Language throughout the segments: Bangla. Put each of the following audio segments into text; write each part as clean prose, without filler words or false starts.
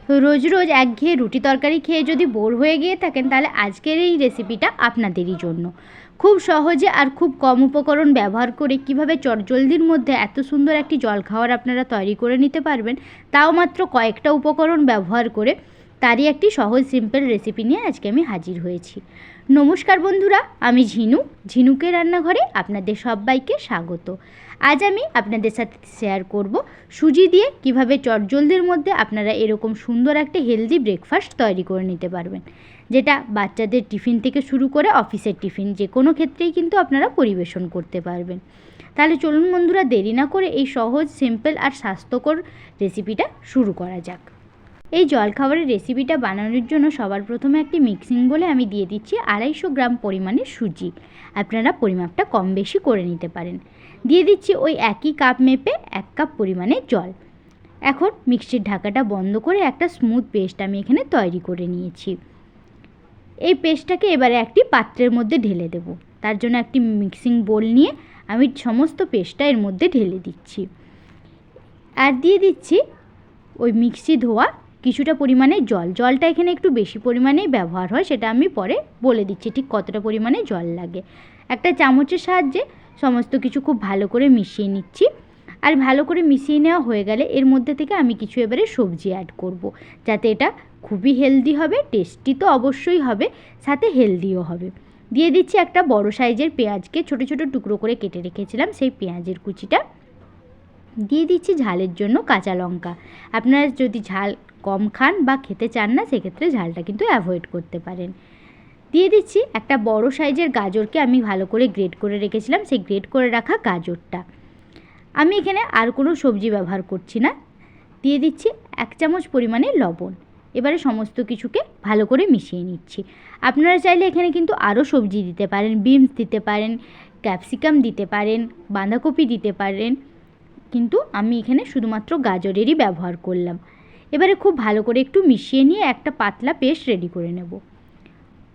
রোজ রোজ একঘেয়ে রুটি তরকারি খেয়ে যদি বোর হয়ে গিয়ে থাকেন, তাহলে আজকের এই রেসিপিটা আপনাদেরই জন্য। খুব সহজে আর খুব কম উপকরণ ব্যবহার করে কিভাবে চটজলদির মধ্যে এত সুন্দর একটি জলখাবার আপনারা তৈরি করে নিতে পারবেন, তাও মাত্র কয়েকটা উপকরণ ব্যবহার করে, তারই একটি সহজ সিম্পল রেসিপি নিয়ে আজকে আমি হাজির হয়েছি। নমস্কার বন্ধুরা, আমি ঝিনুকের রান্নাঘরে আপনাদের সবাইকে স্বাগত। আজ আমি আপনাদের সাথে শেয়ার করব সুজি দিয়ে কিভাবে চটজলদির মধ্যে আপনারা এরকম সুন্দর একটা হেলদি ব্রেকফাস্ট তৈরি করে নিতে পারবেন, যেটা বাচ্চাদের টিফিন থেকে শুরু করে অফিসের টিফিন যে কোনো ক্ষেত্রেই কিন্তু আপনারা পরিবেশন করতে পারবেন। তাহলে চলুন বন্ধুরা, দেরি না করে এই সহজ সিম্পল আর স্বাস্থ্যকর রেসিপিটা শুরু করা যাক। এই জলখাবারের রেসিপিটা বানানোর জন্য সবার প্রথমে একটি মিক্সিং বলে আমি দিয়ে দিচ্ছি 250 গ্রাম পরিমাণের সুজি। আপনারা পরিমাপটা কম বেশি করে নিতে পারেন। দিয়ে দিচ্ছি ওই একই কাপ মেপে 1 কাপ পরিমাণে জল। এখন মিক্সির ঢাকাটা বন্ধ করে একটা স্মুথ পেস্ট আমি এখানে তৈরি করে নিয়েছি। এই পেস্টটাকে এবারে একটি পাত্রের মধ্যে ঢেলে দেব। তার জন্য একটি মিক্সিং বোল নিয়ে আমি সমস্ত পেস্টটা এর মধ্যে ঢেলে দিচ্ছি। আর দিয়ে দিচ্ছি ওই মিক্সি ধোয়া কিছুটা পরিমাণে জলটা এখানে একটু বেশি পরিমাণেই ব্যবহার হয়, সেটা আমি পরে বলে দিচ্ছি ঠিক কতটা পরিমাণে জল লাগে। একটা চামচের সাহায্যে সমস্ত কিছু খুব ভালো করে মিশিয়ে নিচ্ছি। আর ভালো করে মিশিয়ে নেওয়া হয়ে গেলে এর মধ্যে থেকে আমি কিছু এবারে সবজি অ্যাড করব, যাতে এটা খুবই হেলদি হবে, টেস্টি তো অবশ্যই হবে, সাথে হেলদিও হবে। দিয়ে দিচ্ছি একটা বড় সাইজের পেঁয়াজকে ছোট ছোট টুকরো করে কেটে রেখেছিলাম, সেই পেঁয়াজের কুচিটা। দিয়ে দিচ্ছি ঝালের জন্য কাঁচা লঙ্কা। আপনারা যদি ঝাল কম খান বা খেতে চান না, সেক্ষেত্রে ঝালটা কিন্তু অ্যাভয়েড করতে পারেন। দিয়ে দিচ্ছি একটা বড় সাইজের গাজরকে আমি ভালো করে গ্রেট করে রেখেছিলাম, সেই গ্রেট করে রাখা গাজরটা। আমি এখানে আর কোনো সবজি ব্যবহার করছি না। দিয়ে দিচ্ছি 1 চামচ পরিমাণে লবণ। এবারে সমস্ত কিছুকে ভালো করে মিশিয়ে নিচ্ছি। আপনারা চাইলে এখানে কিন্তু আরও সবজি দিতে পারেন, বিনস দিতে পারেন, ক্যাপসিকাম দিতে পারেন, বাঁধাকপি দিতে পারেন, কিন্তু আমি এখানে শুধুমাত্র গাজরেরই ব্যবহার করলাম। এবারে খুব ভালো করে একটু মিশিয়ে নিয়ে একটা পাতলা পেস্ট রেডি করে নেব।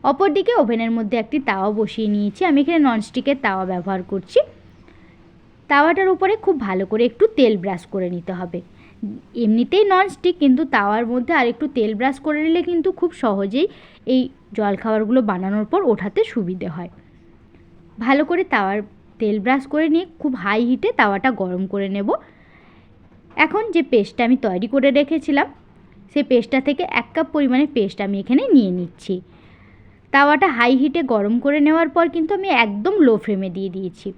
অপরদিকে ওভেনের মধ্যে একটি তাওয়া বসিয়ে নিয়েছি। আমি এখানে ননস্টিকের তাওয়া ব্যবহার করছি। তাওয়াটার উপরে খুব ভালো করে একটু তেল ব্রাশ করে নিতে হবে। এমনিতেই ননস্টিক, কিন্তু তাওয়ার মধ্যে আর একটু তেল ব্রাশ করে নিলে কিন্তু খুব সহজেই এই জলখাবারগুলো বানানোর পর ওঠাতে সুবিধে হয়। ভালো করে তাওয়ার তেল ব্রাশ করে নিয়ে খুব হাই হিটে তাওয়াটা গরম করে নেব। এখন যে পেস্টটা আমি তৈরি করে রেখেছিলাম, সেই পেস্টটা থেকে 1 কাপ পরিমাণে পেস্ট আমি এখানে নিয়ে নিচ্ছি। তাওয়াটা হাই হিটে গরম করে নেওয়ার পর কিন্তু আমি একদম লো ফ্লেমে দিয়ে দিয়েছি।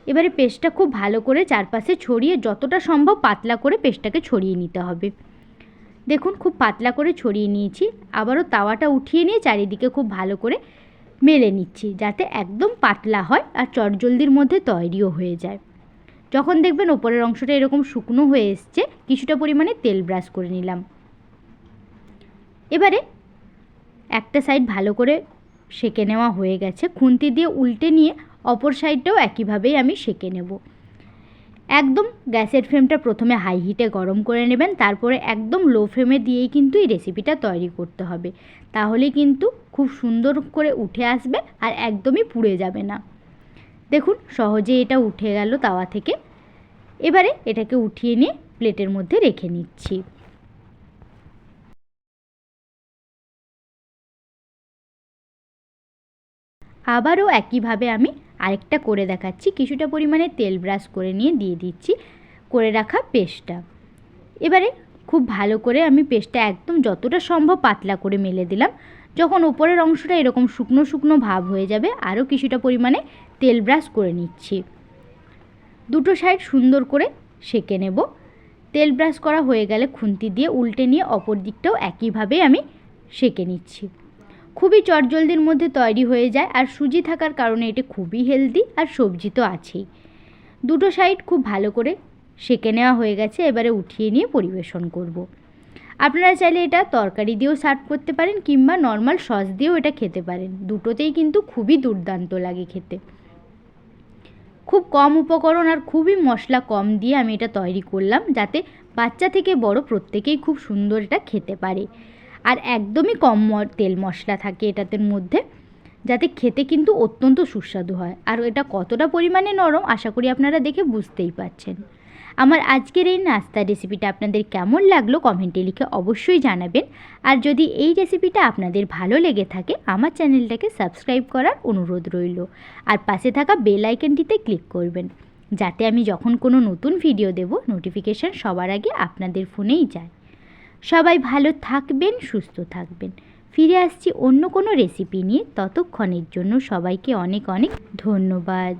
এবারে পেস্টটা খুব ভালো করে চারপাশে ছড়িয়ে যতটা সম্ভব পাতলা করে পেস্টটাকে ছড়িয়ে নিতে হবে। দেখুন খুব পাতলা করে ছড়িয়ে নিয়েছি। আবারও তাওয়াটা উঠিয়ে নিয়ে চারিদিকে খুব ভালো করে মেলে নিচ্ছি, যাতে একদম পাতলা হয় আর চটজলদির মধ্যে তৈরিও হয়ে যায়। যখন দেখবেন ওপরের অংশটা এরকম শুকনো হয়ে এসছে, কিছুটা পরিমাণে তেল ব্রাশ করে নিলাম। এবারে একটা সাইড ভালো করে সেঁকে নেওয়া হয়ে গেছে। খুন্তি দিয়ে উল্টে নিয়ে অপর সাইডটাও একইভাবেই আমি সেঁকে নেব। একদম গ্যাসের ফ্লেমটা প্রথমে হাই হিটে গরম করে নেবেন, তারপরে একদম লো ফ্লেমে দিয়েই কিন্তু এই রেসিপিটা তৈরি করতে হবে। তাহলেই কিন্তু খুব সুন্দর করে উঠে আসবে আর একদমই পুড়ে যাবে না। দেখুন সহজে এটা উঠে গেল তাওয়া থেকে। এবারে এটাকে উঠিয়ে নিয়ে প্লেটের মধ্যে রেখে নিচ্ছি। আবারও একইভাবে আমি আরেকটা করে দেখাচ্ছি। কিছুটা পরিমাণে তেল ব্রাশ করে নিয়ে দিয়ে দিচ্ছি করে রাখা পেস্টটা। এবারে খুব ভালো করে আমি পেস্টটা একদম যতটা সম্ভব পাতলা করে মেলে দিলাম। যখন ওপরের অংশটা এরকম শুকনো শুকনো ভাব হয়ে যাবে, আরও কিছুটা পরিমাণে তেল ব্রাশ করে নিচ্ছি। দুটো সাইড সুন্দর করে সেঁকে নেব। তেল ব্রাশ করা হয়ে গেলে খুন্তি দিয়ে উল্টে নিয়ে অপর দিকটাও একইভাবে আমি সেঁকে নিচ্ছি। খুবই চটজলদির মধ্যে তৈরি হয়ে যায়, আর সুজি থাকার কারণে এটা খুবই হেলদি, আর সবজি তো আছেই। দুটো সাইড খুব ভালো করে সেঁকে নেওয়া হয়ে গেছে। এবারে উঠিয়ে নিয়ে পরিবেশন করব। আপনারা চাইলে এটা তরকারি দিয়েও সার্ভ করতে পারেন, কিংবা নর্মাল সস দিয়েও এটা খেতে পারেন। দুটোতেই কিন্তু খুবই দুর্দান্ত লাগে খেতে। খুব কম উপকরণ আর খুবই মশলা কম দিয়ে আমি এটা তৈরি করলাম, যাতে বাচ্চা থেকে বড় প্রত্যেকেই খুব সুন্দর এটা খেতে পারে। আর একদমই কম তেল মশলা থাকে এটার মধ্যে, যাতে খেতে কিন্তু অত্যন্ত সুস্বাদু হয়। আর এটা কতটা পরিমাণে নরম আশা করি আপনারা দেখে বুঝতেই পারছেন। আমার আজকের এই নাস্তার রেসিপিটা আপনাদের কেমন লাগলো কমেন্টে লিখে অবশ্যই জানাবেন। আর যদি এই রেসিপিটা আপনাদের ভালো লেগে থাকে আমার চ্যানেলটাকে সাবস্ক্রাইব করার অনুরোধ রইল। আর পাশে থাকা বেল আইকনটিতে ক্লিক করবেন, যাতে আমি যখন কোনো নতুন ভিডিও দেব নোটিফিকেশান সবার আগে আপনাদের ফোনেই যায়। সবাই ভালো থাকবেন, সুস্থ থাকবেন। ফিরে আসছি অন্য কোনো রেসিপি নিয়ে, ততক্ষণের জন্য সবাইকে অনেক অনেক ধন্যবাদ।